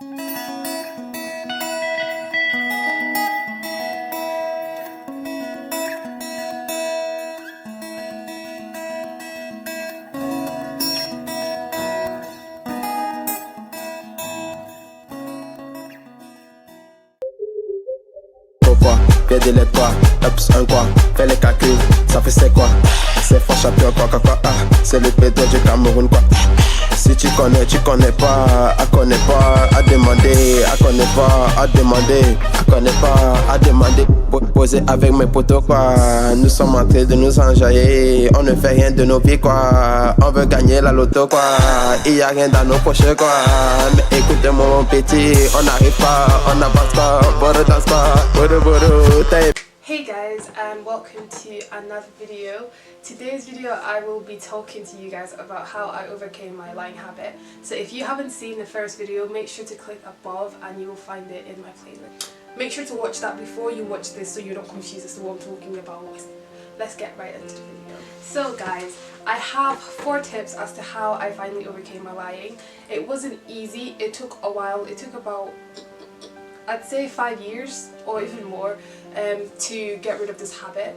Fais des lettres quoi, ups un quoi, fais les calculs, ça fait c'est quoi. C'est fort champion quoi quoi quoi, c'est le pédé du Cameroun quoi. Si tu connais pas, à demander, à connaît pas, à demander, à connaît pas, à demander. Poser avec mes potos quoi, nous sommes en train de nous enjailler, on ne fait rien de nos vies quoi, on veut gagner la loto quoi, il y a rien dans nos poches quoi, mais écoute-moi mon petit, on n'arrive pas, on n'avance pas, boro danse pas, boro tape. Hey guys, and welcome to another video. Today's video I will be talking to you guys about how I overcame my lying habit. So if you haven't seen the first video, make sure to click above and you will find it in my playlist. Make sure to watch that before you watch this so you're not confused as to what I'm talking about. Let's get right into the video. So guys, I have 4 tips as to how I finally overcame my lying. It wasn't easy, it took a while, it took about, I'd say 5 years or even more to get rid of this habit.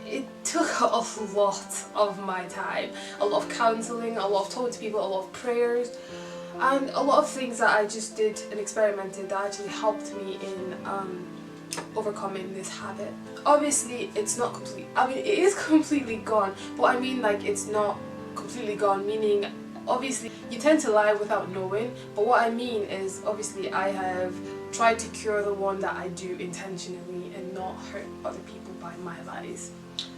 It took a lot of my time, a lot of counselling, a lot of talking to people, a lot of prayers, and a lot of things that I just did and experimented that actually helped me in overcoming this habit. Obviously it's not complete, I mean it is completely gone, but I mean like it's not completely gone, meaning obviously you tend to lie without knowing, but what I mean is obviously I have tried to cure the one that I do intentionally and not hurt other people by my lies.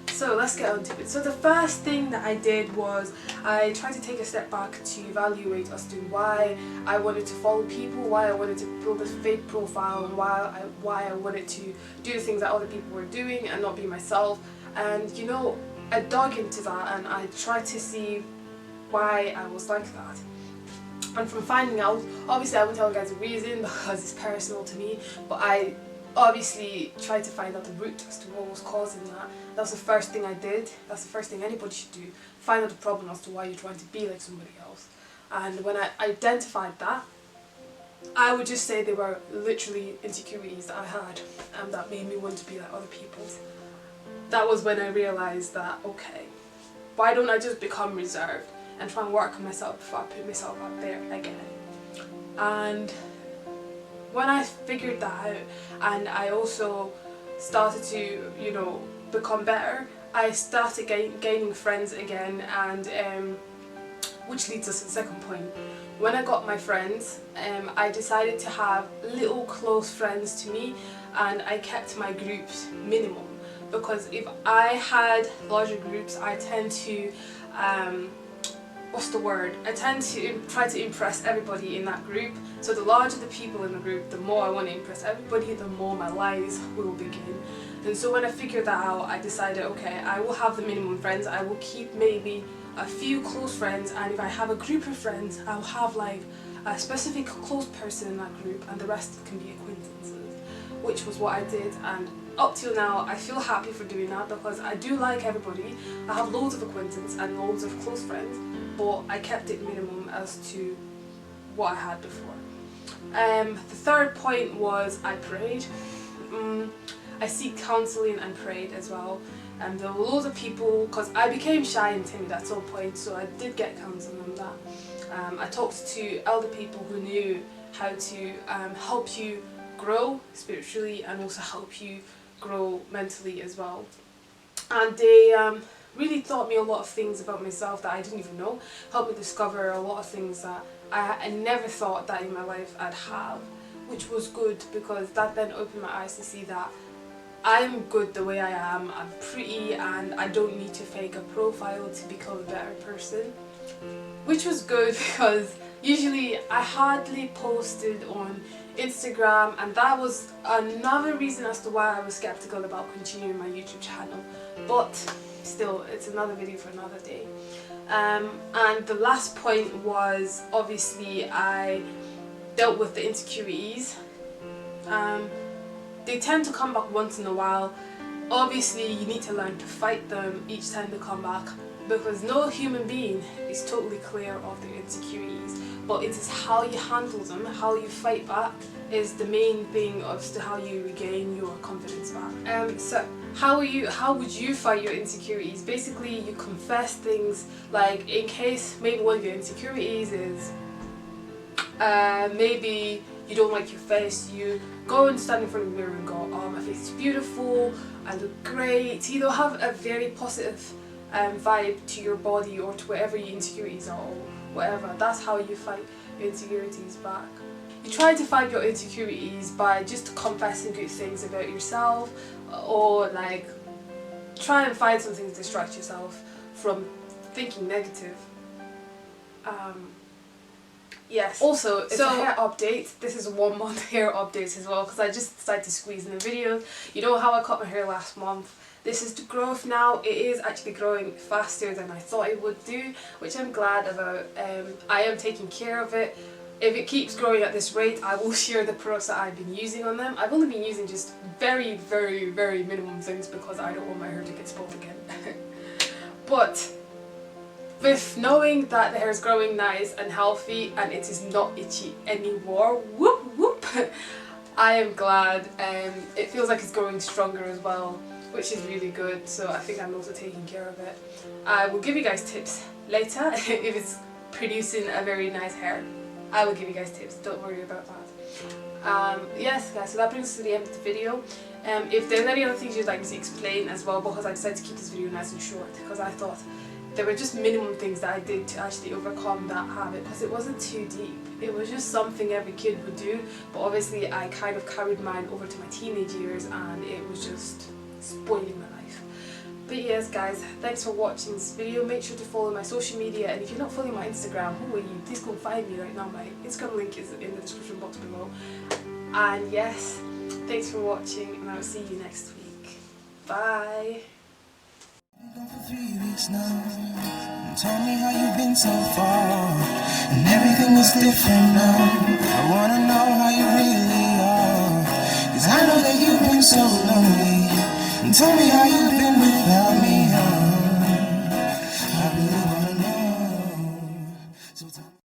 So let's get on to it. So the first thing that I did was I tried to take a step back to evaluate as to why I wanted to follow people, why I wanted to build a fake profile, and why I wanted to do the things that other people were doing and not be myself. And you know, I dug into that and I tried to see why I was like that. And from finding out, obviously I won't tell you guys the reason because it's personal to me, but I obviously tried to find out the root as to what was causing that. That was the first thing I did. That's the first thing anybody should do. Find out the problem as to why you're trying to be like somebody else. And when I identified that, I would just say they were literally insecurities that I had and that made me want to be like other people. That was when I realised that, okay, why don't I just become reserved and try and work on myself before I put myself out there again. And when I figured that out and I also started to, you know, become better, I started gaining friends again, and which leads us to the second point. When I got my friends, I decided to have little close friends to me, and I kept my groups minimum, because if I had larger groups I tend to I tend to try to impress everybody in that group. So the larger the people in the group, the more I want to impress everybody, the more my lies will begin. And so when I figured that out, I decided, okay, I will have the minimum friends, I will keep maybe a few close friends, and if I have a group of friends, I'll have like a specific close person in that group and the rest can be acquaintances, which was what I did. And up till now I feel happy for doing that because I do like everybody. I have loads of acquaintances and loads of close friends, but I kept it minimum as to what I had before. The third point was I prayed. I seek counselling and prayed as well. And there were loads of people, because I became shy and timid at some point, so I did get counselling on that. I talked to elder people who knew how to help you grow spiritually and also help you grow mentally as well. And they really taught me a lot of things about myself that I didn't even know, helped me discover a lot of things that I never thought that in my life I'd have, which was good because that then opened my eyes to see that I'm good the way I am, I'm pretty, and I don't need to fake a profile to become a better person, which was good because usually I hardly posted on Instagram, and that was another reason as to why I was skeptical about continuing my YouTube channel, but still, it's another video for another day. And the last point was obviously I dealt with the insecurities. They tend to come back once in a while. Obviously you need to learn to fight them each time they come back, because no human being is totally clear of their insecurities. but it is how you handle them, how you fight back is the main thing as to how you regain your confidence back. So how would you fight your insecurities? Basically, you confess things, like in case maybe one of your insecurities is maybe you don't like your face, you go and stand in front of the mirror and go, oh, my face is beautiful, I look great. You know, have a very positive vibe to your body or to whatever your insecurities are or whatever. That's how you fight your insecurities back. You try to fight your insecurities by just confessing good things about yourself, or like try and find something to distract yourself from thinking negative. Yes. Also, it's a hair update. This is 1 month hair update as well, because I just decided to squeeze in a video. You know how I cut my hair last month? This is the growth now. It is actually growing faster than I thought it would do, which I'm glad about. I am taking care of it. If it keeps growing at this rate, I will share the products that I've been using on them. I've only been using just very, very, very minimum things because I don't want my hair to get spoiled again. But with knowing that the hair is growing nice and healthy and it is not itchy anymore, whoop whoop, I am glad. It feels like it's growing stronger as well, which is really good, so I think I'm also taking care of it. I will give you guys tips later if it's producing a very nice hair. I will give you guys tips, don't worry about that. Yes guys, so that brings us to the end of the video. If there's any other things you'd like me to explain as well, because I decided to keep this video nice and short, because I thought there were just minimum things that I did to actually overcome that habit, because it wasn't too deep. It was just something every kid would do, but obviously I kind of carried mine over to my teenage years and it was just spoiling my life. But yes guys, thanks for watching this video. Make sure to follow my social media, and if you're not following my Instagram, who are you? Please go and find me right now. My Instagram link is in the description box below. And yes, thanks for watching and I'll see you next week. Bye. For 3 weeks now, and tell me how you've been so far, and everything is different now. I wanna know how you really are, 'cause I know that you've been so lonely, and tell me how you